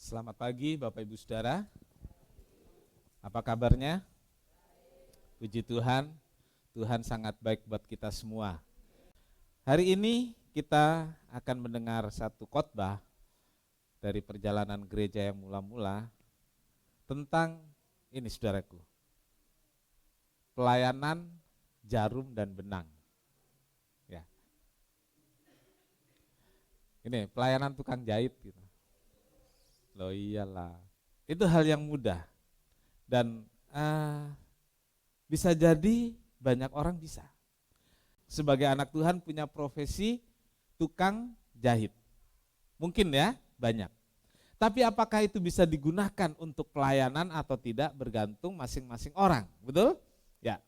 Selamat pagi Bapak Ibu Saudara. Apa kabarnya? Puji Tuhan, Tuhan sangat baik buat kita semua. Hari ini kita akan mendengar satu khotbah dari perjalanan gereja yang mula-mula tentang ini saudaraku, pelayanan jarum dan benang. Ya. Ini pelayanan tukang jahit gitu. Loh iyalah, itu hal yang mudah dan bisa jadi banyak orang bisa. Sebagai anak Tuhan punya profesi tukang jahit. Mungkin ya, banyak. Tapi apakah itu bisa digunakan untuk pelayanan atau tidak bergantung masing-masing orang, betul? Ya.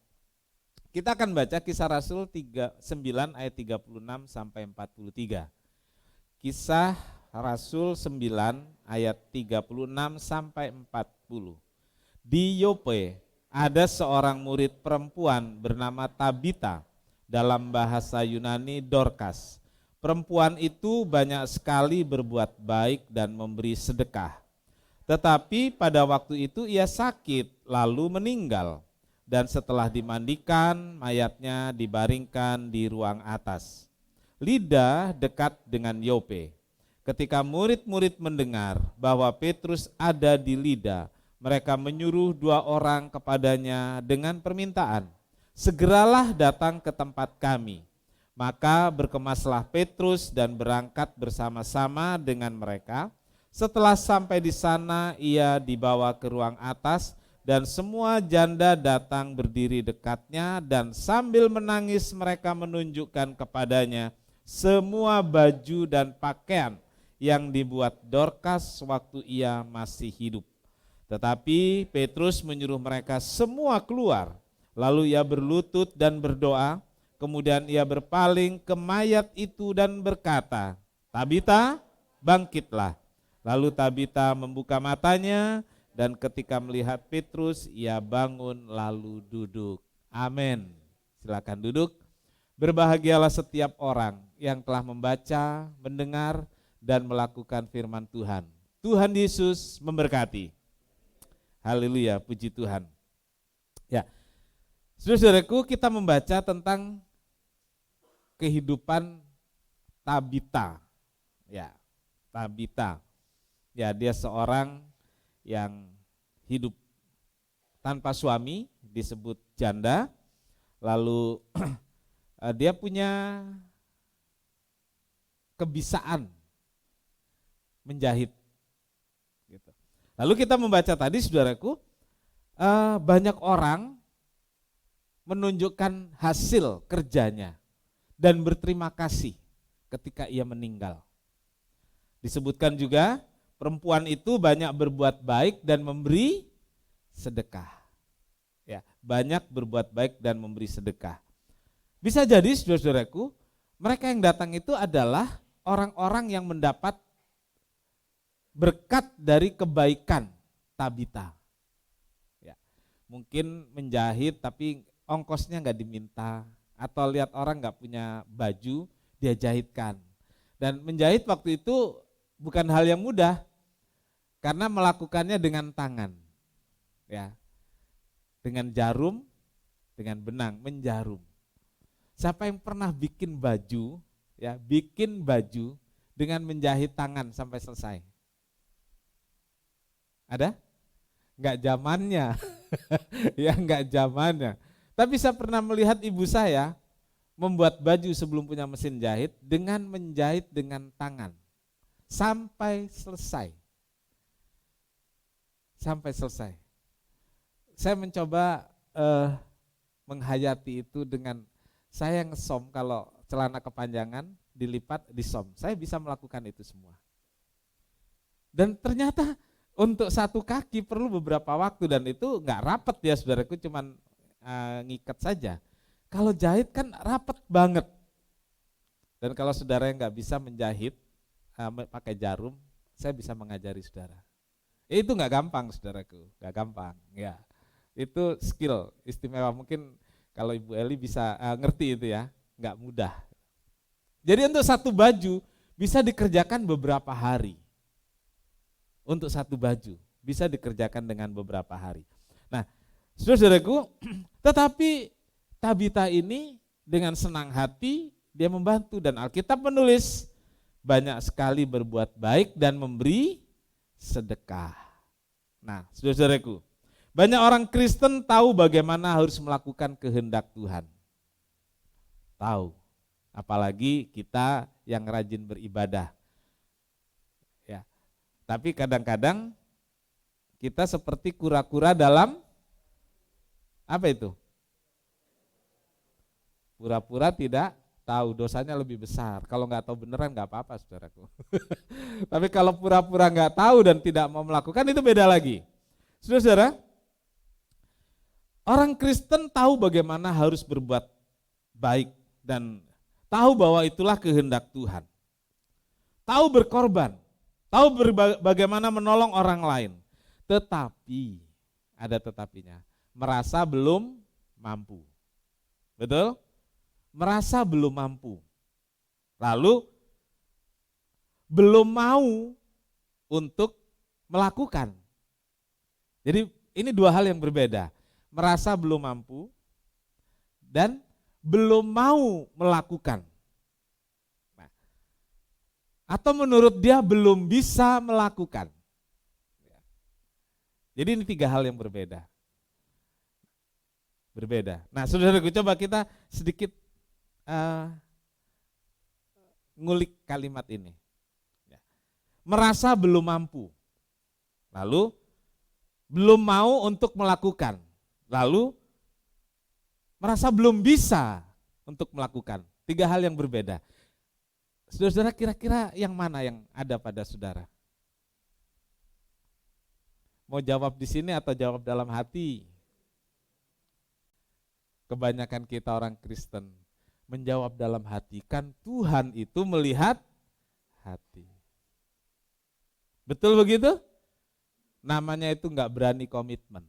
Kita akan baca Kisah Rasul 9 ayat 36 sampai 43. Kisah Rasul 9 ayat 36 sampai 40. Di Yope ada seorang murid perempuan bernama Tabita, dalam bahasa Yunani Dorcas. Perempuan itu banyak sekali berbuat baik dan memberi sedekah. Tetapi pada waktu itu ia sakit lalu meninggal, dan setelah dimandikan mayatnya dibaringkan di ruang atas. Lida dekat dengan Yope. Ketika murid-murid mendengar bahwa Petrus ada di Lida, mereka menyuruh 2 orang kepadanya dengan permintaan, "Segeralah datang ke tempat kami." Maka berkemaslah Petrus dan berangkat bersama-sama dengan mereka. Setelah sampai di sana, ia dibawa ke ruang atas dan semua janda datang berdiri dekatnya, dan sambil menangis mereka menunjukkan kepadanya semua baju dan pakaian yang dibuat Dorcas waktu ia masih hidup. Tetapi Petrus menyuruh mereka semua keluar. Lalu ia berlutut dan berdoa. Kemudian ia berpaling ke mayat itu dan berkata, "Tabita, bangkitlah." Lalu Tabita membuka matanya, dan ketika melihat Petrus, ia bangun lalu duduk. Amin. Silakan duduk. Berbahagialah setiap orang yang telah membaca, mendengar, dan melakukan firman Tuhan. Tuhan Yesus memberkati. Haleluya, puji Tuhan. Ya, saudara-saudaraku, kita membaca tentang kehidupan Tabita. Ya, Tabita. Ya, dia seorang yang hidup tanpa suami, disebut janda. Lalu dia punya kebisaan menjahit. Gitu. Lalu kita membaca tadi, saudaraku, banyak orang menunjukkan hasil kerjanya dan berterima kasih ketika ia meninggal. Disebutkan juga perempuan itu banyak berbuat baik dan memberi sedekah. Ya, banyak berbuat baik dan memberi sedekah. Bisa jadi, saudara-saudaraku, mereka yang datang itu adalah orang-orang yang mendapat berkat dari kebaikan Tabita. Ya, mungkin menjahit tapi ongkosnya nggak diminta, atau lihat orang nggak punya baju, dia jahitkan. Dan menjahit waktu itu bukan hal yang mudah, karena melakukannya dengan tangan, ya, dengan jarum, dengan benang, menjarum. Siapa yang pernah bikin baju, ya, bikin baju dengan menjahit tangan sampai selesai? Ada? Enggak zamannya. Ya, enggak zamannya. Tapi saya pernah melihat ibu saya membuat baju sebelum punya mesin jahit dengan menjahit dengan tangan sampai selesai. Sampai selesai. Saya mencoba menghayati itu dengan saya ngesom, kalau celana kepanjangan dilipat disom. Saya bisa melakukan itu semua. Dan ternyata untuk satu kaki perlu beberapa waktu, dan itu enggak rapet ya saudaraku, cuman ngikat saja. Kalau jahit kan rapet banget. Dan kalau saudara yang nggak bisa menjahit pakai jarum, saya bisa mengajari saudara. Itu nggak gampang saudaraku, nggak gampang. Ya, itu skill istimewa. Mungkin kalau Ibu Eli bisa ngerti itu ya, nggak mudah. Jadi untuk satu baju bisa dikerjakan beberapa hari. untuk satu baju, bisa dikerjakan dengan beberapa hari. Nah, saudaraku, tetapi Tabita ini dengan senang hati dia membantu, dan Alkitab menulis banyak sekali berbuat baik dan memberi sedekah. Nah, saudaraku, banyak orang Kristen tahu bagaimana harus melakukan kehendak Tuhan. Tahu, apalagi kita yang rajin beribadah. Ya. Tapi kadang-kadang kita seperti kura-kura dalam apa itu? Pura-pura tidak tahu, dosanya lebih besar. Kalau nggak tahu beneran nggak apa-apa, saudaraku. Tapi kalau pura-pura nggak tahu dan tidak mau melakukan, itu beda lagi. Saudara-saudara, orang Kristen tahu bagaimana harus berbuat baik dan tahu bahwa itulah kehendak Tuhan. Tahu berkorban, tahu bagaimana menolong orang lain. Tetapi, ada tetapinya, merasa belum mampu. Betul? Merasa belum mampu. Lalu, belum mau untuk melakukan. Jadi ini dua hal yang berbeda. Merasa belum mampu dan belum mau melakukan. Nah, atau menurut dia belum bisa melakukan. Jadi ini tiga hal yang berbeda. Berbeda. Nah, saudaraku, coba kita sedikit ngulik kalimat ini. Merasa belum mampu. Lalu belum mau untuk melakukan. Lalu merasa belum bisa untuk melakukan. Tiga hal yang berbeda. Saudara-saudara, kira-kira yang mana yang ada pada saudara? Mau jawab di sini atau jawab dalam hati? Kebanyakan kita orang Kristen menjawab dalam hati. Kan Tuhan itu melihat hati. Betul begitu? Namanya itu enggak berani komitmen.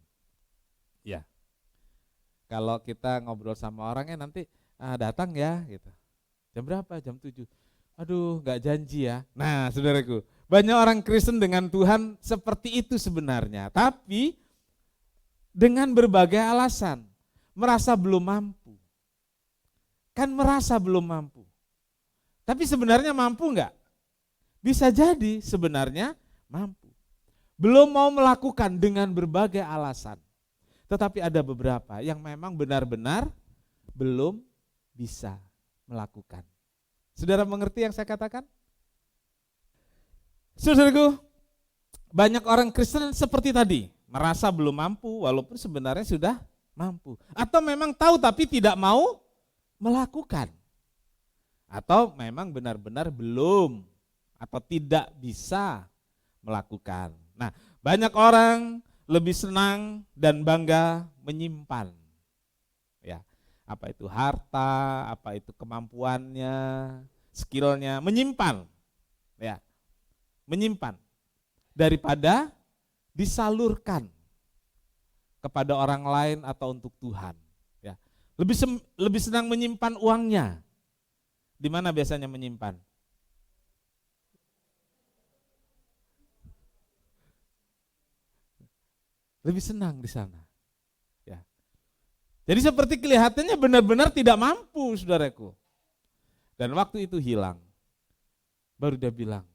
Ya. Kalau kita ngobrol sama orangnya nanti datang ya gitu. Jam berapa? Jam 7. Aduh, enggak janji ya. Nah, saudaraku, banyak orang Kristen dengan Tuhan seperti itu sebenarnya, tapi dengan berbagai alasan. Merasa belum mampu. Kan merasa belum mampu. Tapi sebenarnya mampu enggak? Bisa jadi sebenarnya mampu. Belum mau melakukan dengan berbagai alasan. Tetapi ada beberapa yang memang benar-benar belum bisa melakukan. Saudara mengerti yang saya katakan? Saudaraku, banyak orang Kristen seperti tadi, merasa belum mampu walaupun sebenarnya sudah mampu. Atau memang tahu tapi tidak mau melakukan. Atau memang benar-benar belum atau tidak bisa melakukan. Nah, banyak orang lebih senang dan bangga menyimpan. Ya, apa itu harta, apa itu kemampuannya, skillnya, menyimpan. Ya, menyimpan daripada disalurkan kepada orang lain atau untuk Tuhan. Ya, lebih senang menyimpan uangnya. Di mana biasanya menyimpan? Lebih senang di sana. Ya. Jadi seperti kelihatannya benar-benar tidak mampu, saudaraku. Dan waktu itu hilang. Baru dia bilang,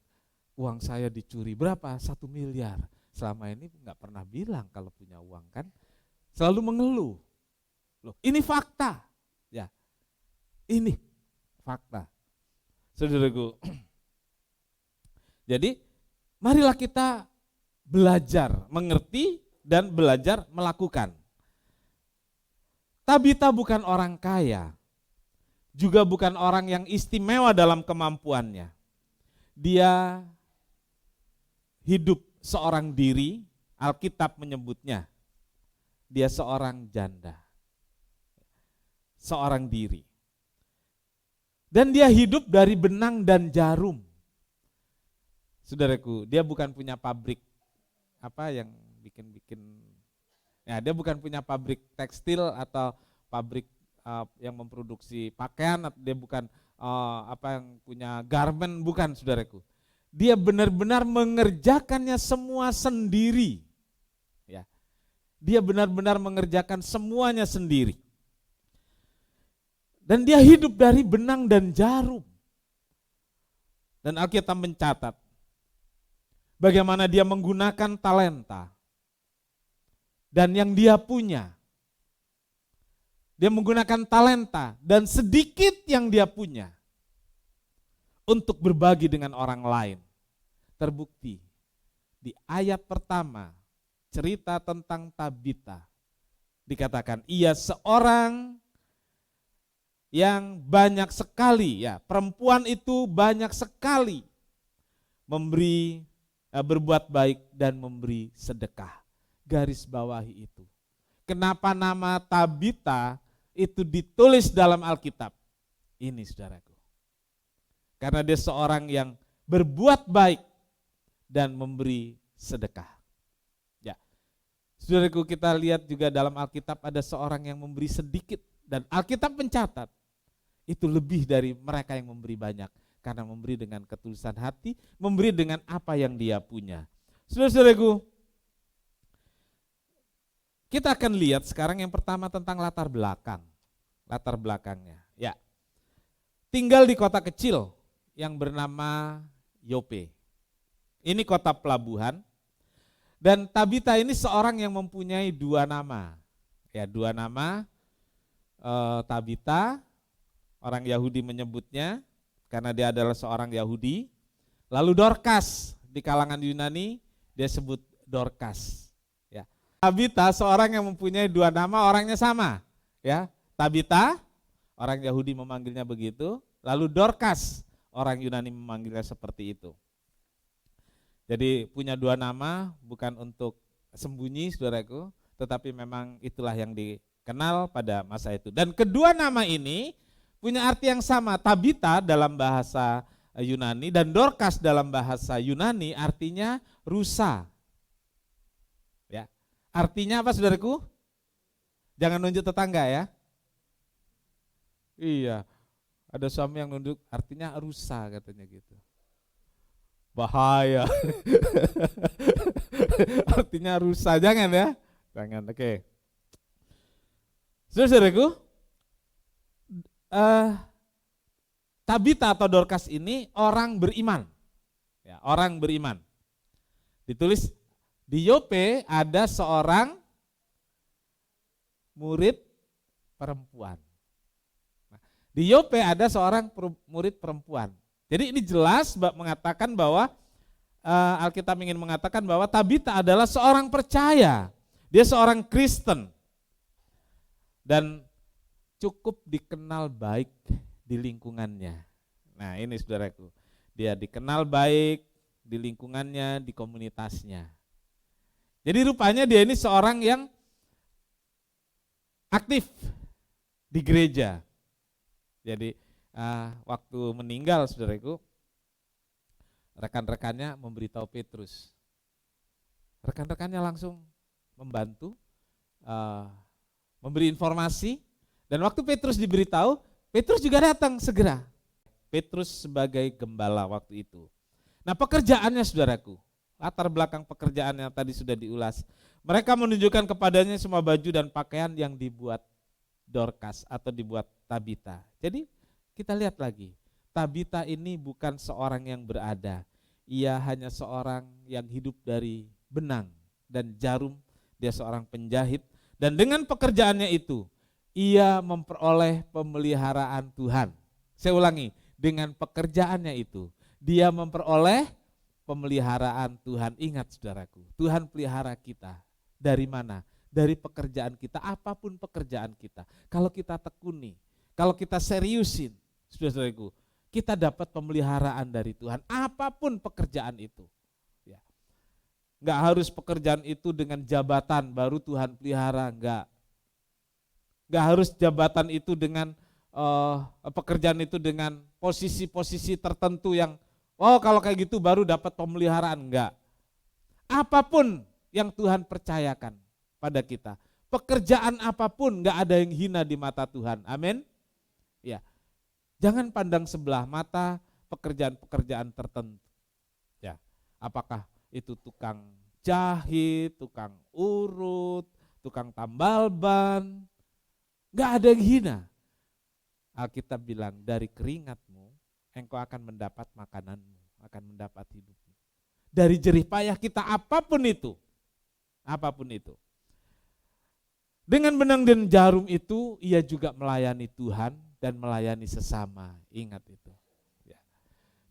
uang saya dicuri berapa? 1 miliar. Selama ini nggak pernah bilang kalau punya uang kan. Selalu mengeluh. Loh, ini fakta. Ya. Ini fakta. Saudaraku. Jadi, marilah kita belajar mengerti dan belajar melakukan. Tabita bukan orang kaya, juga bukan orang yang istimewa dalam kemampuannya. Dia hidup seorang diri, Alkitab menyebutnya, dia seorang janda, seorang diri. Dan dia hidup dari benang dan jarum. Saudaraku, dia bukan punya pabrik apa yang bikin ya, dia bukan punya pabrik tekstil atau pabrik yang memproduksi pakaian, dia bukan apa yang punya garment, bukan, saudaraku. dia benar-benar mengerjakannya semua sendiri. Ya. Dia benar-benar mengerjakan semuanya sendiri. Dan dia hidup dari benang dan jarum. Dan Alkitab mencatat bagaimana dia menggunakan talenta dan yang dia punya. Dia menggunakan talenta dan sedikit yang dia punya untuk berbagi dengan orang lain. Terbukti di ayat pertama cerita tentang Tabita. Dikatakan ia seorang yang banyak sekali, ya, perempuan itu banyak sekali berbuat baik dan memberi sedekah. Garis bawahi itu. Kenapa nama Tabita itu ditulis dalam Alkitab? Ini saudaraku. Karena dia seorang yang berbuat baik dan memberi sedekah. Ya. Saudaraku, kita lihat juga dalam Alkitab ada seorang yang memberi sedikit dan Alkitab mencatat itu lebih dari mereka yang memberi banyak. Karena memberi dengan ketulusan hati, memberi dengan apa yang dia punya. Saudara-saudaraku, kita akan lihat sekarang yang pertama tentang latar belakang. Latar belakangnya. Ya. Tinggal di kota kecil yang bernama Yope. Ini kota pelabuhan. Dan Tabita ini seorang yang mempunyai dua nama. Ya, dua nama. Tabita, orang Yahudi menyebutnya karena dia adalah seorang Yahudi. Lalu Dorcas, di kalangan Yunani dia sebut Dorcas. Ya. Tabita seorang yang mempunyai dua nama, orangnya sama. Ya, Tabita, orang Yahudi memanggilnya begitu. Lalu Dorcas, orang Yunani memanggilnya seperti itu. Jadi punya dua nama bukan untuk sembunyi saudaraku, tetapi memang itulah yang dikenal pada masa itu. Dan kedua nama ini punya arti yang sama. Tabita dalam bahasa Yunani dan Dorcas dalam bahasa Yunani artinya rusa. Ya. Artinya apa saudaraku? Jangan nunjuk tetangga ya. Iya. Ada suami yang nunjuk artinya rusa katanya gitu. Bahaya. Artinya rusa, jangan ya. Jangan, oke. Saudaraku, Tabita atau Dorcas ini orang beriman. Ya, orang beriman. Ditulis di Yope ada seorang murid perempuan. Nah, di Yope ada seorang murid perempuan. Jadi ini jelas mengatakan bahwa Alkitab ingin mengatakan bahwa Tabita adalah seorang percaya. Dia seorang Kristen. Dan cukup dikenal baik di lingkungannya. Nah ini saudaraku, dia dikenal baik di lingkungannya, di komunitasnya. Jadi rupanya dia ini seorang yang aktif di gereja. Jadi waktu meninggal saudaraku, rekan-rekannya memberitahu Petrus. Rekan-rekannya langsung membantu, memberi informasi. Dan waktu Petrus diberitahu, Petrus juga datang segera. Petrus sebagai gembala waktu itu. Nah pekerjaannya saudaraku, latar belakang pekerjaannya tadi sudah diulas. Mereka menunjukkan kepadanya semua baju dan pakaian yang dibuat Dorcas atau dibuat Tabita. Jadi kita lihat lagi, Tabita ini bukan seorang yang berada. Ia hanya seorang yang hidup dari benang dan jarum. Dia seorang penjahit. Dan dengan pekerjaannya itu, ia memperoleh pemeliharaan Tuhan. Saya ulangi, dengan pekerjaannya itu, dia memperoleh pemeliharaan Tuhan. Ingat saudaraku, Tuhan pelihara kita. Dari mana? Dari pekerjaan kita, apapun pekerjaan kita. Kalau kita tekuni, kalau kita seriusin, saudaraku, kita dapat pemeliharaan dari Tuhan. Apapun pekerjaan itu. Ya. Enggak harus pekerjaan itu dengan jabatan baru Tuhan pelihara, enggak. Enggak harus jabatan itu dengan pekerjaan itu dengan posisi-posisi tertentu yang kalau kayak gitu baru dapat pemeliharaan, enggak. Apapun yang Tuhan percayakan pada kita, pekerjaan apapun enggak ada yang hina di mata Tuhan. Amin. Ya. Jangan pandang sebelah mata pekerjaan-pekerjaan tertentu. Apakah itu tukang jahit, tukang urut, tukang tambal ban, gak ada yang hina. Alkitab bilang dari keringatmu engkau akan mendapat makananmu, akan mendapat hidupmu. Dari jerih payah kita apapun itu. Dengan benang dan jarum itu ia juga melayani Tuhan dan melayani sesama. Ingat itu.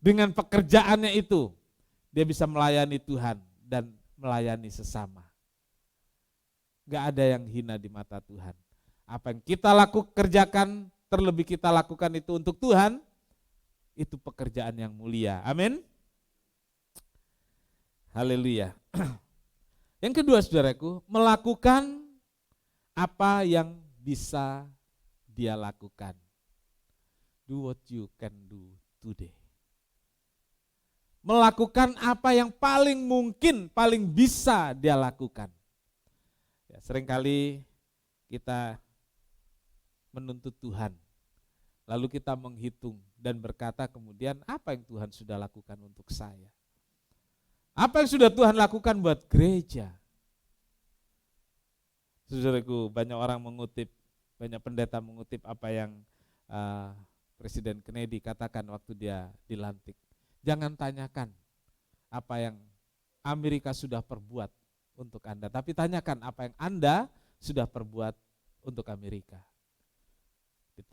Dengan pekerjaannya itu dia bisa melayani Tuhan dan melayani sesama. Gak ada yang hina di mata Tuhan. Apa yang kita kerjakan, terlebih kita lakukan itu untuk Tuhan, itu pekerjaan yang mulia. Amin. Haleluya. Yang kedua saudaraku, melakukan apa yang bisa dia lakukan. Do what you can do today. Melakukan apa yang paling mungkin, paling bisa dia lakukan. Ya, seringkali kita menuntut Tuhan, lalu kita menghitung dan berkata kemudian apa yang Tuhan sudah lakukan untuk saya. Apa yang sudah Tuhan lakukan buat gereja. Saudaraku, banyak orang mengutip, banyak pendeta mengutip apa yang Presiden Kennedy katakan waktu dia dilantik. Jangan tanyakan apa yang Amerika sudah perbuat untuk Anda, tapi tanyakan apa yang Anda sudah perbuat untuk Amerika.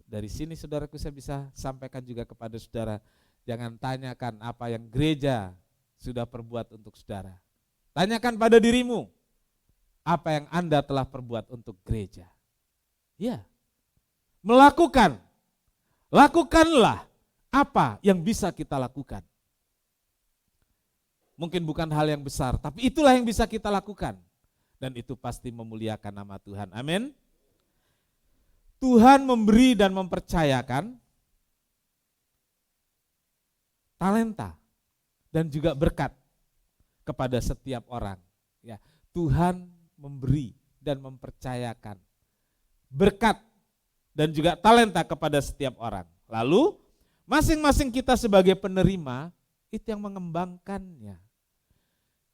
Dari sini saudaraku saya bisa sampaikan juga kepada saudara, jangan tanyakan apa yang gereja sudah perbuat untuk saudara. Tanyakan pada dirimu, apa yang Anda telah perbuat untuk gereja. Ya, lakukanlah apa yang bisa kita lakukan. Mungkin bukan hal yang besar, tapi itulah yang bisa kita lakukan. Dan itu pasti memuliakan nama Tuhan. Amin. Tuhan memberi dan mempercayakan talenta dan juga berkat kepada setiap orang. Ya, Tuhan memberi dan mempercayakan berkat dan juga talenta kepada setiap orang. Lalu masing-masing kita sebagai penerima itu yang mengembangkannya.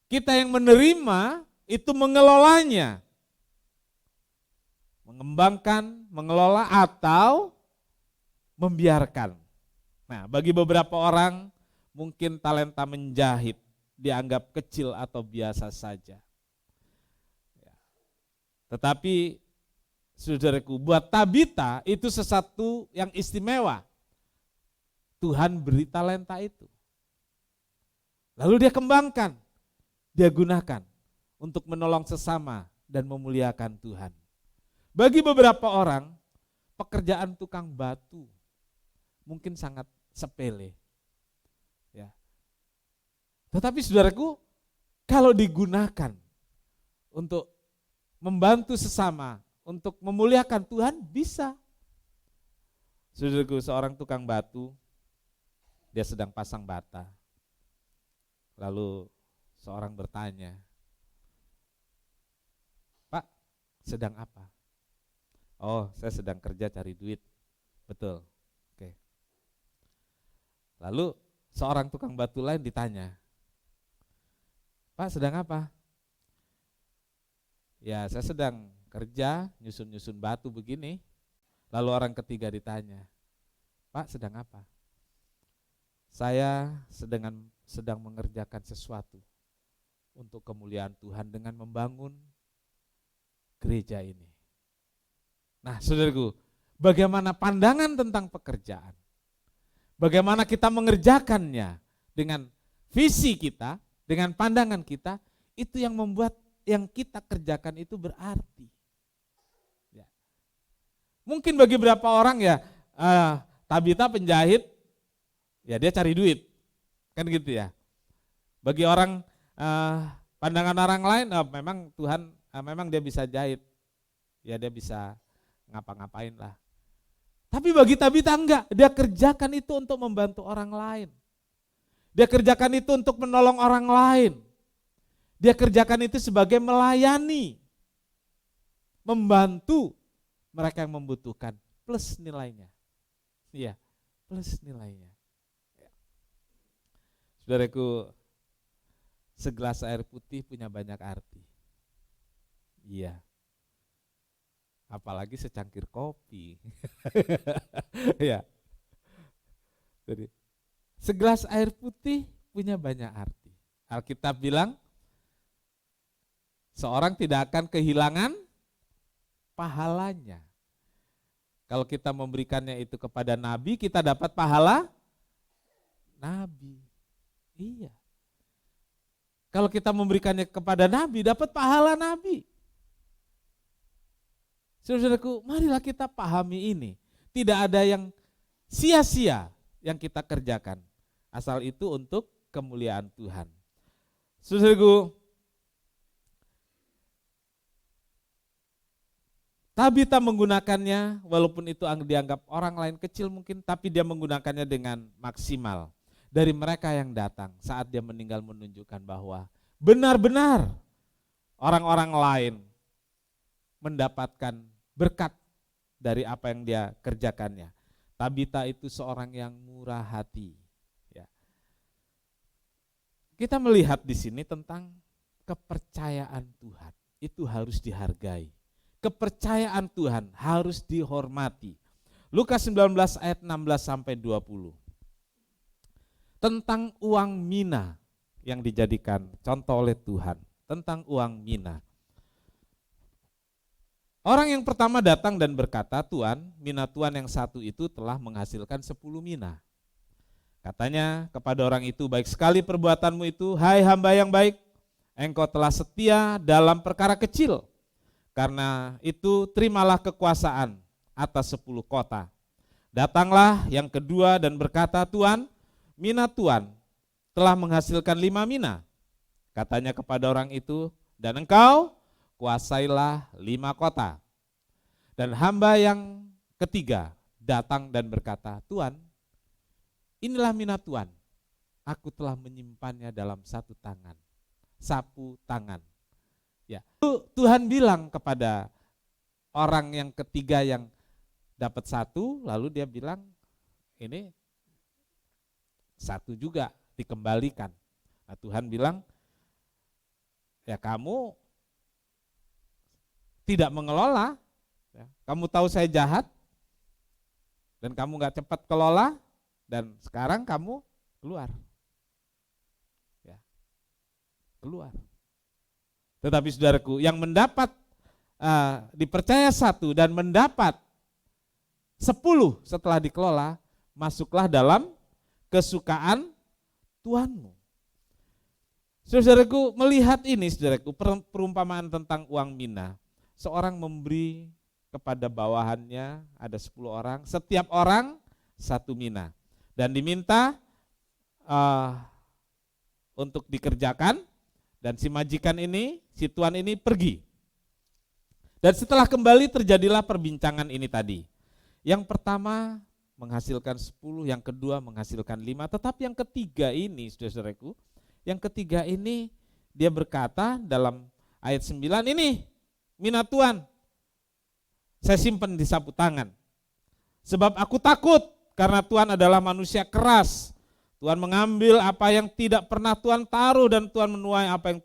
Kita yang menerima itu mengelolanya. Mengembangkan, mengelola atau membiarkan. Nah, bagi beberapa orang mungkin talenta menjahit dianggap kecil atau biasa saja. Tetapi saudaraku, buat Tabita itu sesuatu yang istimewa. Tuhan beri talenta itu. Lalu dia kembangkan, dia gunakan untuk menolong sesama dan memuliakan Tuhan. Bagi beberapa orang, pekerjaan tukang batu mungkin sangat sepele. Ya. Tetapi saudaraku, kalau digunakan untuk membantu sesama, untuk memuliakan Tuhan, bisa. Saudaraku, seorang tukang batu, dia sedang pasang bata. Lalu seorang bertanya, "Pak, sedang apa?" "Oh, saya sedang kerja cari duit." "Betul, oke." Lalu seorang tukang batu lain ditanya, "Pak, sedang apa?" "Ya, saya sedang kerja nyusun-nyusun batu begini." Lalu orang ketiga ditanya, "Pak, sedang apa?" "Saya sedang mengerjakan sesuatu untuk kemuliaan Tuhan dengan membangun gereja ini." Nah, saudaraku, bagaimana pandangan tentang pekerjaan? Bagaimana kita mengerjakannya dengan visi kita, dengan pandangan kita, itu yang membuat yang kita kerjakan itu berarti. Ya. Mungkin bagi beberapa orang ya, Tabita penjahit, ya dia cari duit, kan gitu ya. Bagi orang pandangan orang lain, memang Tuhan, memang dia bisa jahit, ya dia bisa ngapa-ngapain lah. Tapi bagi Tabita enggak, dia kerjakan itu untuk membantu orang lain. Dia kerjakan itu untuk menolong orang lain. Dia kerjakan itu sebagai melayani, membantu mereka yang membutuhkan, plus nilainya. Iya, plus nilainya. Saudaraku, segelas air putih punya banyak arti. Iya. Apalagi secangkir kopi. Ya. Jadi segelas air putih punya banyak arti. Alkitab bilang seorang tidak akan kehilangan pahalanya. Kalau kita memberikannya itu kepada nabi, kita dapat pahala nabi. Iya. Kalau kita memberikannya kepada nabi, dapat pahala nabi. Saudaraku, marilah kita pahami ini. Tidak ada yang sia-sia yang kita kerjakan. Asal itu untuk kemuliaan Tuhan. Saudaraku, Tabita menggunakannya, walaupun itu dianggap orang lain kecil mungkin, tapi dia menggunakannya dengan maksimal. Dari mereka yang datang saat dia meninggal menunjukkan bahwa benar-benar orang-orang lain mendapatkan berkat dari apa yang dia kerjakannya. Tabita itu seorang yang murah hati. Ya. Kita melihat di sini tentang kepercayaan Tuhan, itu harus dihargai. Kepercayaan Tuhan harus dihormati. Lukas 19 ayat 16 sampai 20. Tentang uang mina yang dijadikan contoh oleh Tuhan, tentang uang mina. Orang yang pertama datang dan berkata, "Tuan, mina Tuan yang satu itu telah menghasilkan 10 mina." Katanya kepada orang itu, "Baik sekali perbuatanmu itu, hai hamba yang baik. Engkau telah setia dalam perkara kecil. Karena itu terimalah kekuasaan atas 10 kota. Datanglah yang kedua dan berkata, Tuan, mina Tuan telah menghasilkan 5 mina. Katanya kepada orang itu, dan engkau kuasailah 5 kota. Dan hamba yang ketiga datang dan berkata, Tuan, inilah mina Tuan. Aku telah menyimpannya dalam satu tangan, sapu tangan. Ya, Tuhan bilang kepada orang yang ketiga yang dapat satu, lalu dia bilang ini satu juga dikembalikan. Nah, Tuhan bilang, ya kamu tidak mengelola, ya, kamu tahu saya jahat, dan kamu gak cepat kelola, dan sekarang kamu keluar. Ya, keluar. Tetapi saudaraku, yang mendapat dipercaya 1 dan mendapat 10 setelah dikelola, masuklah dalam kesukaan Tuhanmu. Saudaraku, melihat ini saudaraku, perumpamaan tentang uang mina. Seorang memberi kepada bawahannya, ada 10 orang, setiap orang 1 mina. Dan diminta untuk dikerjakan. Dan si majikan ini, si tuan ini pergi. Dan setelah kembali terjadilah perbincangan ini tadi. Yang pertama menghasilkan 10, yang kedua menghasilkan 5. Tetapi yang ketiga ini, saudara-saudaraku, yang ketiga ini dia berkata dalam ayat 9, ini mina Tuan, saya simpan di sapu tangan. Sebab aku takut karena Tuhan adalah manusia keras. Tuhan mengambil apa yang tidak pernah Tuhan taruh dan Tuhan menuai apa yang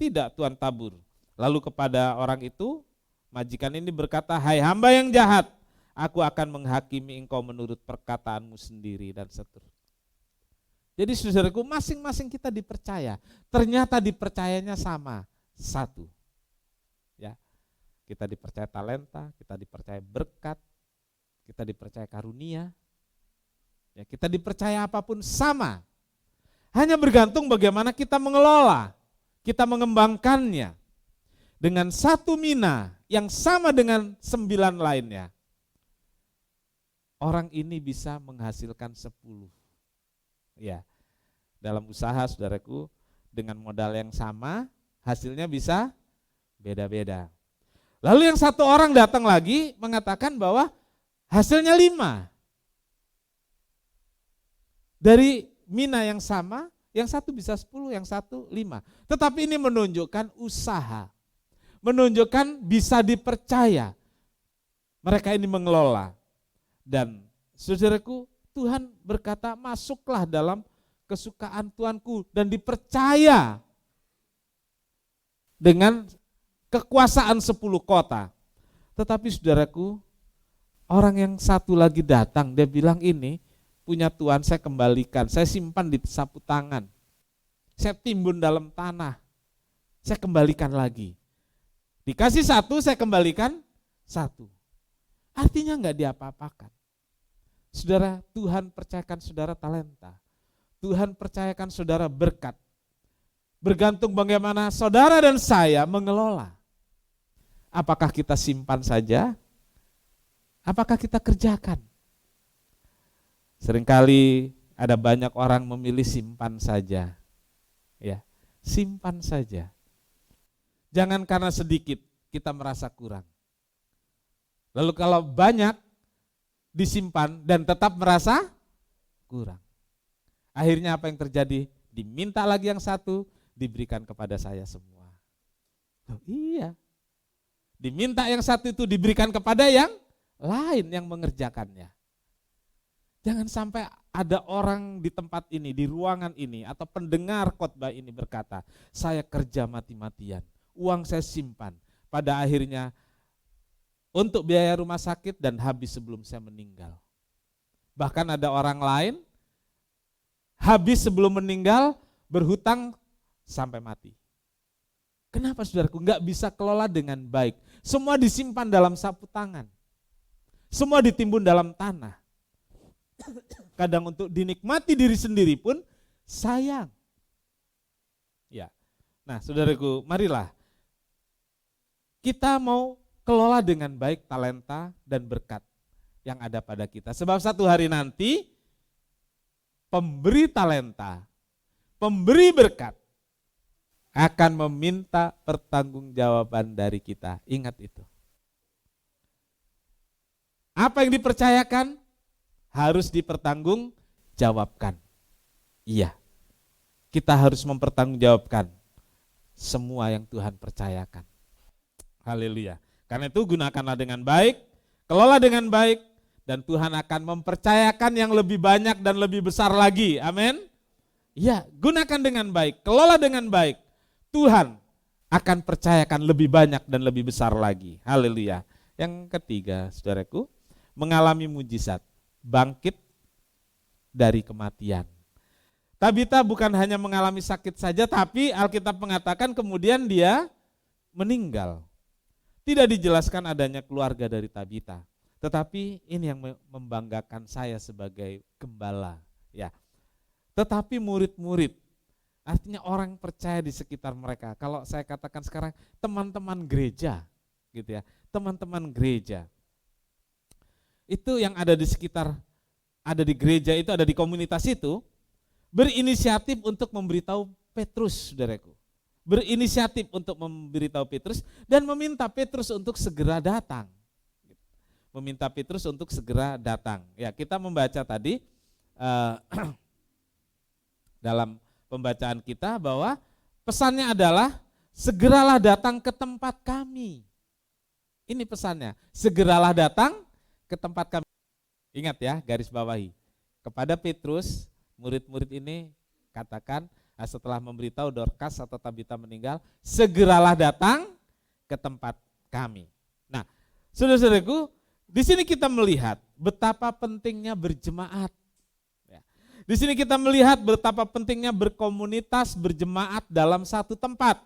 tidak Tuhan tabur. Lalu kepada orang itu, majikan ini berkata, hai hamba yang jahat, aku akan menghakimi engkau menurut perkataanmu sendiri dan seterusnya. Jadi saudaraku, masing-masing kita dipercaya. Ternyata dipercayanya sama, 1. Ya, kita dipercaya talenta, kita dipercaya berkat, kita dipercaya karunia. Ya, kita dipercaya apapun sama. Hanya bergantung bagaimana kita mengelola, kita mengembangkannya. Dengan 1 mina yang sama dengan 9 lainnya, orang ini bisa menghasilkan 10. Ya, dalam usaha saudaraku, dengan modal yang sama, hasilnya bisa beda-beda. Lalu yang 1 orang datang lagi mengatakan bahwa hasilnya 5. Dari mina yang sama, yang 1 bisa 10, yang 1 5. Tetapi ini menunjukkan usaha, menunjukkan bisa dipercaya. Mereka ini mengelola. Dan saudaraku, Tuhan berkata, masuklah dalam kesukaan Tuanku dan dipercaya dengan kekuasaan 10 kota. Tetapi saudaraku, orang yang satu lagi datang, dia bilang ini punya Tuhan saya kembalikan, saya simpan di sapu tangan, saya timbun dalam tanah, saya kembalikan lagi. Dikasih satu, saya kembalikan satu. Artinya enggak diapa-apakan. Saudara, Tuhan percayakan saudara talenta. Tuhan percayakan saudara berkat. Bergantung bagaimana saudara dan saya mengelola. Apakah kita simpan saja? Apakah kita kerjakan? Seringkali ada banyak orang memilih simpan saja. Ya, simpan saja. Jangan karena sedikit kita merasa kurang. Lalu kalau banyak disimpan dan tetap merasa kurang. Akhirnya apa yang terjadi? Diminta lagi yang satu, diberikan kepada saya semua. Oh, iya. Diminta yang satu itu diberikan kepada yang lain yang mengerjakannya. Jangan sampai ada orang di tempat ini, di ruangan ini, atau pendengar khotbah ini berkata, saya kerja mati-matian, uang saya simpan, pada akhirnya untuk biaya rumah sakit dan habis sebelum saya meninggal. Bahkan ada orang lain, habis sebelum meninggal, berhutang sampai mati. Kenapa saudaraku? Enggak bisa kelola dengan baik. Semua disimpan dalam sapu tangan. Semua ditimbun dalam tanah. Kadang untuk dinikmati diri sendiri pun sayang. Ya. Nah, saudaraku, marilah kita mau kelola dengan baik talenta dan berkat yang ada pada kita. Sebab satu hari nanti pemberi talenta, pemberi berkat akan meminta pertanggungjawaban dari kita. Ingat itu. Apa yang dipercayakan harus dipertanggungjawabkan. Iya, kita harus mempertanggungjawabkan semua yang Tuhan percayakan. Haleluya. Karena itu gunakanlah dengan baik, kelola dengan baik, dan Tuhan akan mempercayakan yang lebih banyak dan lebih besar lagi. Amin. Iya, gunakan dengan baik, kelola dengan baik. Tuhan akan percayakan lebih banyak dan lebih besar lagi. Haleluya. Yang ketiga, saudaraku, mengalami mujizat, bangkit dari kematian. Tabita bukan hanya mengalami sakit saja, tapi Alkitab mengatakan kemudian dia meninggal. Tidak dijelaskan adanya keluarga dari Tabita, tetapi ini yang membanggakan saya sebagai gembala. Ya. Tetapi murid-murid, artinya orang percaya di sekitar mereka. Kalau saya katakan sekarang teman-teman gereja, gitu ya, teman-teman gereja. Itu yang ada di sekitar, ada di gereja itu, ada di komunitas itu, berinisiatif untuk memberitahu Petrus, saudaraku. Berinisiatif untuk memberitahu Petrus dan meminta Petrus untuk segera datang. Meminta Petrus untuk segera datang. Ya, kita membaca tadi dalam pembacaan kita bahwa pesannya adalah segeralah datang ke tempat kami. Ini pesannya, segeralah datang ke tempat kami. Ingat ya, garis bawahi. Kepada Petrus, murid-murid ini katakan setelah memberitahu Dorcas atau Tabita meninggal, segeralah datang ke tempat kami. Nah, saudara-saudaraku, di sini kita melihat betapa pentingnya berjemaat. Di sini kita melihat betapa pentingnya berkomunitas, berjemaat dalam satu tempat.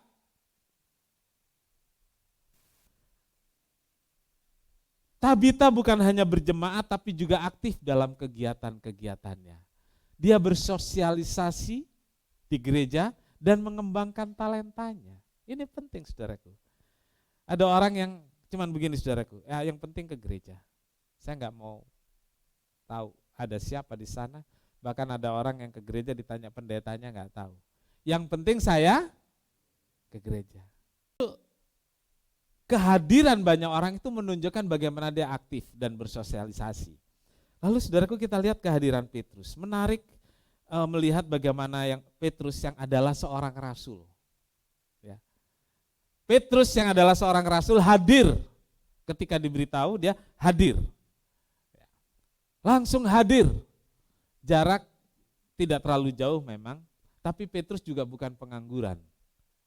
Tabita bukan hanya berjemaat tapi juga aktif dalam kegiatan-kegiatannya. Dia bersosialisasi di gereja dan mengembangkan talentanya. Ini penting, saudaraku. Ada orang yang cuman begini, saudaraku, ya yang penting ke gereja. Saya nggak mau tahu ada siapa di sana. Bahkan ada orang yang ke gereja ditanya pendetanya nggak tahu. Yang penting saya ke gereja. Kehadiran banyak orang itu menunjukkan bagaimana dia aktif dan bersosialisasi. Lalu saudaraku, kita lihat kehadiran Petrus. Menarik melihat bagaimana yang Petrus yang adalah seorang rasul. Ya. Petrus yang adalah seorang rasul hadir ketika diberitahu, dia hadir. Langsung hadir. Jarak tidak terlalu jauh memang, tapi Petrus juga bukan pengangguran.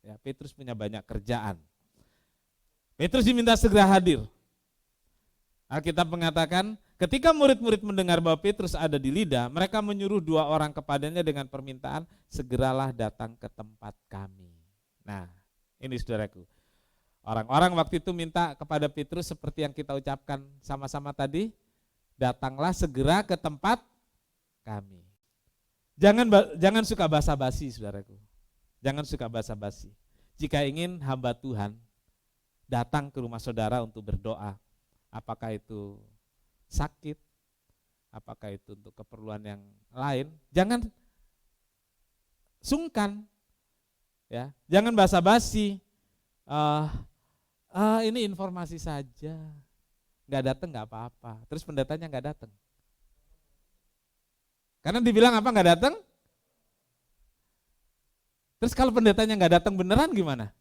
Ya, Petrus punya banyak kerjaan. Petrus diminta segera hadir. Alkitab mengatakan, ketika murid-murid mendengar bahwa Petrus ada di Lida, mereka menyuruh 2 orang kepadanya dengan permintaan, segeralah datang ke tempat kami. Nah, ini saudaraku. Orang-orang waktu itu minta kepada Petrus seperti yang kita ucapkan sama-sama tadi, datanglah segera ke tempat kami. Jangan suka basa-basi, saudaraku. Jangan suka basa-basi. Jika ingin hamba Tuhan datang ke rumah saudara untuk berdoa, apakah itu sakit, apakah itu untuk keperluan yang lain, jangan sungkan, ya, jangan basa-basi. Ini informasi saja, nggak datang nggak apa-apa. Terus pendetanya nggak datang, karena dibilang apa nggak datang. Terus kalau pendetanya nggak datang beneran gimana?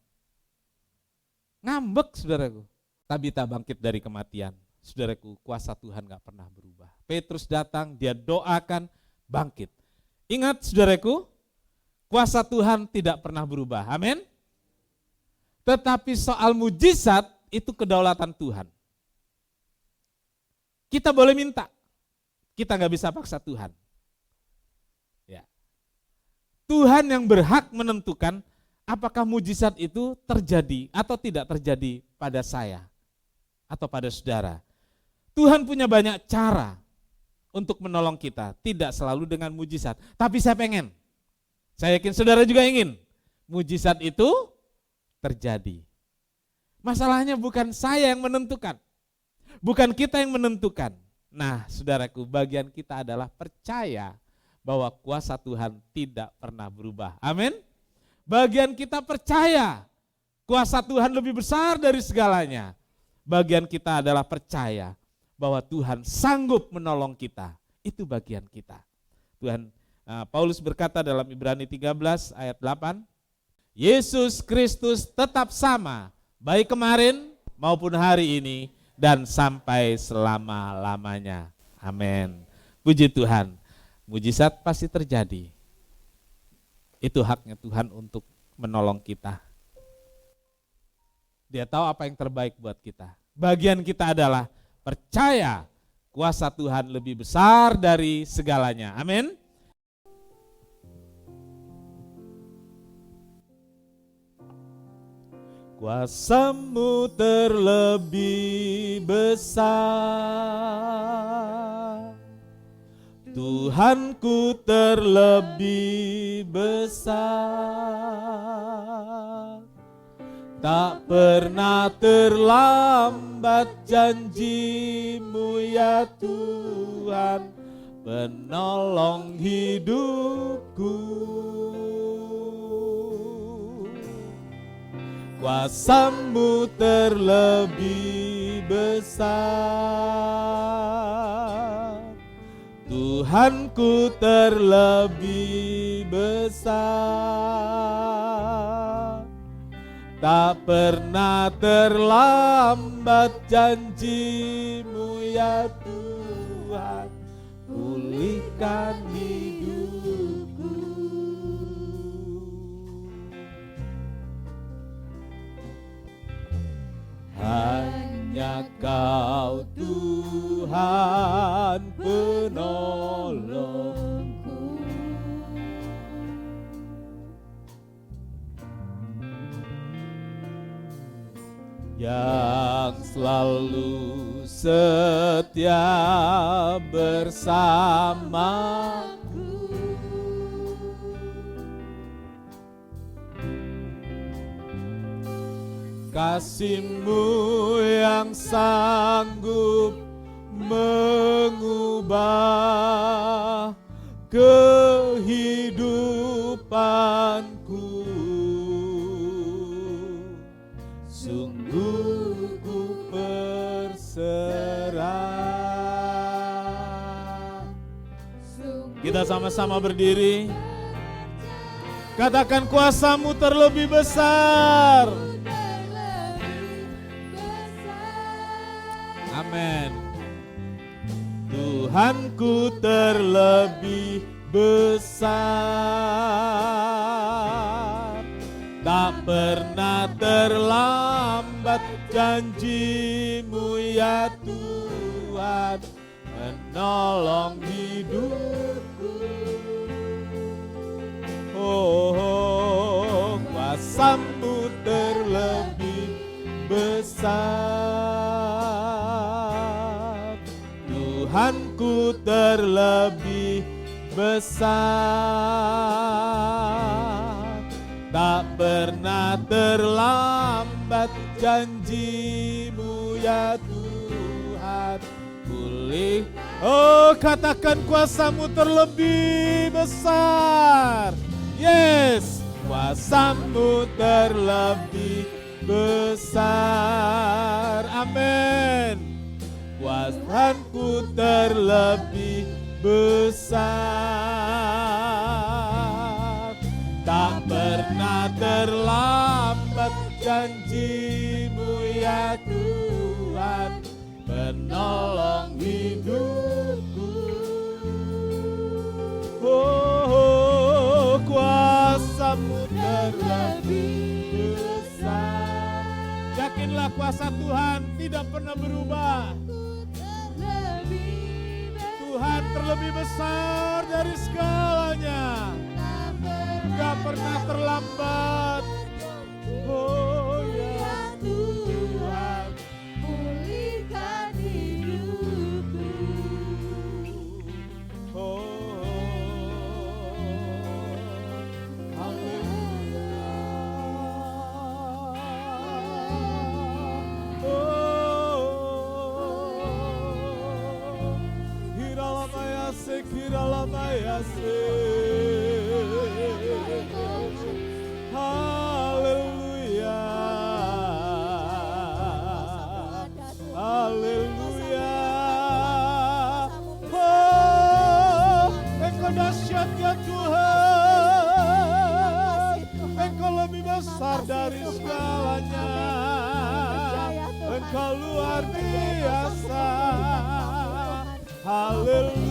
Ngambek, saudaraku. Tabita bangkit dari kematian. Saudaraku, kuasa Tuhan gak pernah berubah. Petrus datang, dia doakan, bangkit. Ingat, saudaraku, kuasa Tuhan tidak pernah berubah. Amin. Tetapi soal mujizat itu kedaulatan Tuhan. Kita boleh minta, kita gak bisa paksa Tuhan. Ya. Tuhan yang berhak menentukan apakah mujizat itu terjadi atau tidak terjadi pada saya atau pada saudara. Tuhan punya banyak cara untuk menolong kita, tidak selalu dengan mujizat. Tapi saya yakin saudara juga ingin mujizat itu terjadi. Masalahnya bukan saya yang menentukan, bukan kita yang menentukan. Nah, saudaraku, bagian kita adalah percaya bahwa kuasa Tuhan tidak pernah berubah. Amin. Bagian kita percaya kuasa Tuhan lebih besar dari segalanya. Bagian kita adalah percaya bahwa Tuhan sanggup menolong kita. Itu bagian kita. Paulus berkata dalam Ibrani 13 ayat 8, Yesus Kristus tetap sama, baik kemarin maupun hari ini dan sampai selama-lamanya. Amin. Puji Tuhan. Mujizat pasti terjadi. Itu haknya Tuhan untuk menolong kita. Dia tahu apa yang terbaik buat kita. Bagian kita adalah percaya kuasa Tuhan lebih besar dari segalanya. Amin. Kuasa-Mu terlebih besar, Tuhanku terlebih besar, tak pernah terlambat janji-Mu ya Tuhan, penolong hidupku. Kuasa-Mu terlebih besar, Tuhanku terlebih besar, tak pernah terlambat janji-Mu ya Tuhan, pulihkan hidupku. Hanya Kau Tuhan penolongku, yang selalu setia bersamaku. Kasih-Mu yang sanggup mengubah kehidupanku, sungguh ku berserah. Kita sama-sama berdiri. Katakan, kuasa-Mu terlebih besar. Amin. Tuhanku terlebih besar, tak pernah terlambat janji-Mu ya Tuhan, menolong hidupku. Oh, kuasa-Mu terlebih besar, Tuhanku terlebih besar, tak pernah terlambat janji-Mu ya Tuhan, pulih. Oh, katakan kuasa-Mu terlebih besar. Yes, kuasa-Mu terlebih besar. Amin. Kuasa-Ku terlebih besar, tak pernah terlambat janji-Mu ya Tuhan, penolong hidupku. Oh, kuasa-Mu terlebih besar. Yakinlah kuasa Tuhan tidak pernah berubah. Tuhan terlebih besar dari segalanya, gak pernah terlambat. Oh ya Tuhan, pulihkan hidupku. Oh, haleluya. Kiralamayase, haleluya, haleluya. Oh, Engkau dahsyat ya Tuhan, Engkau lebih besar dari segalanya, Engkau luar biasa, haleluya.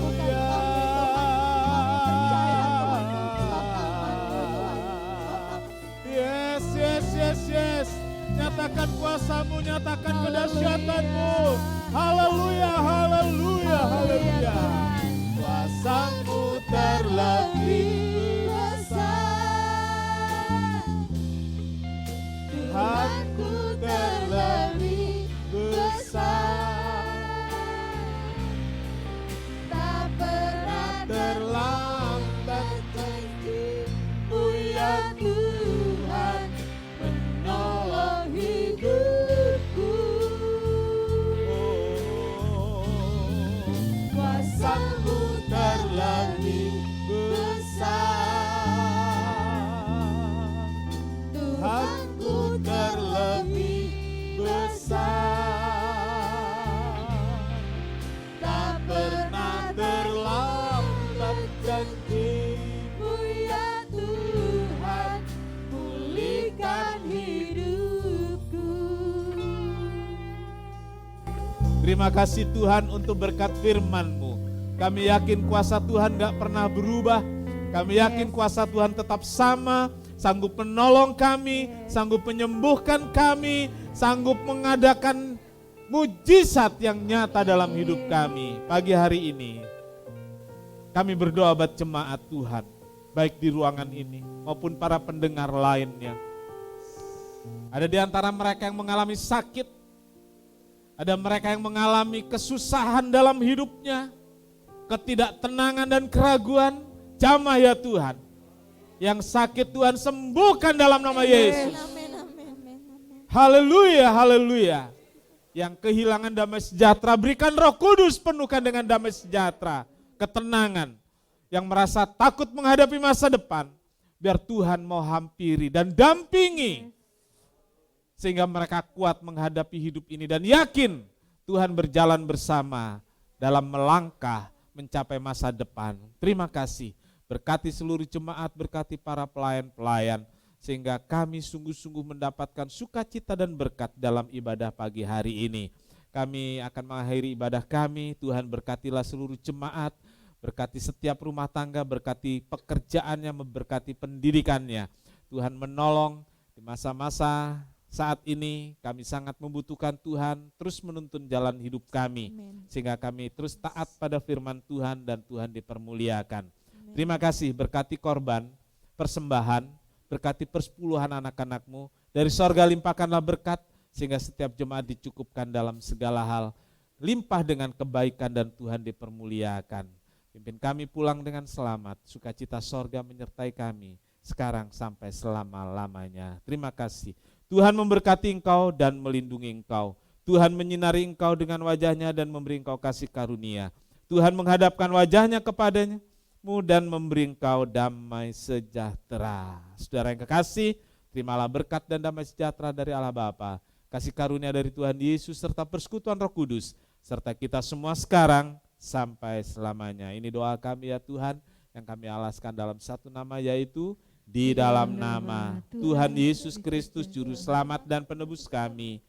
Yes, nyatakan kuasa-Mu, nyatakan kedahsyatan-Mu. Haleluya, haleluya, haleluya. Kuasa-Mu terlebih besar, Tuhanku terlebih besar, tak pernah terlambat janji-Mu ya Tuhan, menolong hidupku. Oh, kuasa-Mu terlebih besar, Tuhanku terlebih besar, tak pernah terlambat janji-Mu ya Tuhan, pulihkan hidupku. Terima kasih Tuhan untuk berkat firman-Mu. Kami yakin kuasa Tuhan gak pernah berubah. Kami yakin kuasa Tuhan tetap sama, sanggup menolong kami, sanggup menyembuhkan kami, sanggup mengadakan mujizat yang nyata dalam hidup kami. Pagi hari ini kami berdoa buat jemaat Tuhan, baik di ruangan ini maupun para pendengar lainnya. Ada di antara mereka yang mengalami sakit, ada mereka yang mengalami kesusahan dalam hidupnya, ketidaktenangan dan keraguan. Jamah ya Tuhan, yang sakit Tuhan sembuhkan dalam nama Yesus. Haleluya, haleluya. Yang kehilangan damai sejahtera, berikan Roh Kudus, penuhkan dengan damai sejahtera, ketenangan. Yang merasa takut menghadapi masa depan, biar Tuhan mau hampiri dan dampingi, sehingga mereka kuat menghadapi hidup ini dan yakin Tuhan berjalan bersama dalam melangkah mencapai masa depan. Terima kasih. Berkati seluruh jemaat, berkati para pelayan-pelayan, sehingga kami sungguh-sungguh mendapatkan sukacita dan berkat dalam ibadah pagi hari ini. Kami akan mengakhiri ibadah kami. Tuhan berkatilah seluruh jemaat, berkati setiap rumah tangga, berkati pekerjaannya, memberkati pendidikannya. Tuhan menolong Di masa-masa saat ini kami sangat membutuhkan Tuhan terus menuntun jalan hidup kami. Amen. Sehingga kami terus taat pada firman Tuhan dan Tuhan dipermuliakan. Amen. Terima kasih, berkati korban, persembahan, berkati persepuluhan anak-anak-Mu. Dari sorga limpahkanlah berkat sehingga setiap jemaat dicukupkan dalam segala hal. Limpah dengan kebaikan dan Tuhan dipermuliakan. Pimpin kami pulang dengan selamat, sukacita sorga menyertai kami sekarang sampai selama-lamanya. Terima kasih. Tuhan memberkati engkau dan melindungi engkau. Tuhan menyinari engkau dengan wajahnya dan memberi engkau kasih karunia. Tuhan menghadapkan wajahnya kepadanya-Mu dan memberi engkau damai sejahtera. Saudara yang kekasih, terimalah berkat dan damai sejahtera dari Allah Bapa, kasih karunia dari Tuhan Yesus serta persekutuan Roh Kudus serta kita semua sekarang sampai selamanya. Ini doa kami ya Tuhan yang kami alaskan dalam satu nama, yaitu di dalam nama Tuhan Yesus Kristus Juru Selamat dan Penebus kami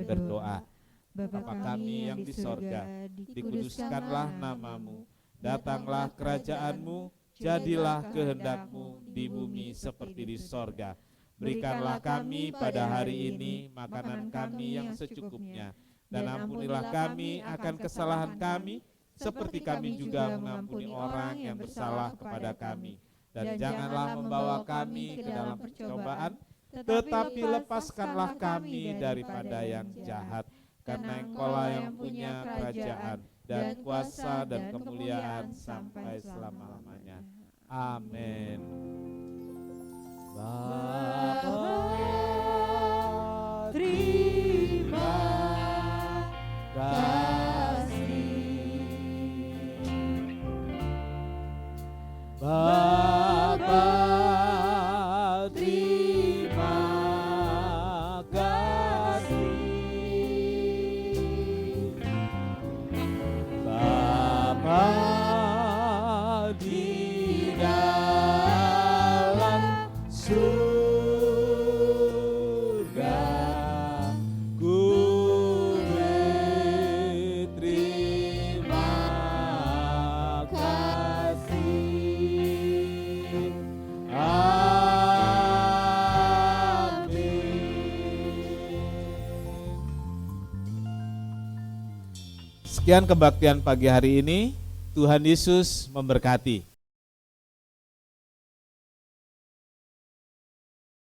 berdoa. Bapa kami yang di sorga, dikuduskanlah nama-Mu, datanglah kerajaan-Mu, jadilah kehendak-Mu di bumi seperti di sorga. Berikanlah kami pada hari ini makanan kami yang secukupnya, dan ampunilah kami akan kesalahan kami, seperti kami juga mengampuni orang yang bersalah kepada kami. Dan janganlah membawa kami ke dalam percobaan, tetapi lepaskanlah kami daripada yang jahat. Karena Engkaulah yang punya kerajaan dan kuasa dan kemuliaan sampai selama-lamanya. Amin. Bapa, terima kasih. Bapa, terima kasih. Bapa di dalam surga, ku berterima kasih. Sekian kebaktian pagi hari ini. Tuhan Yesus memberkati.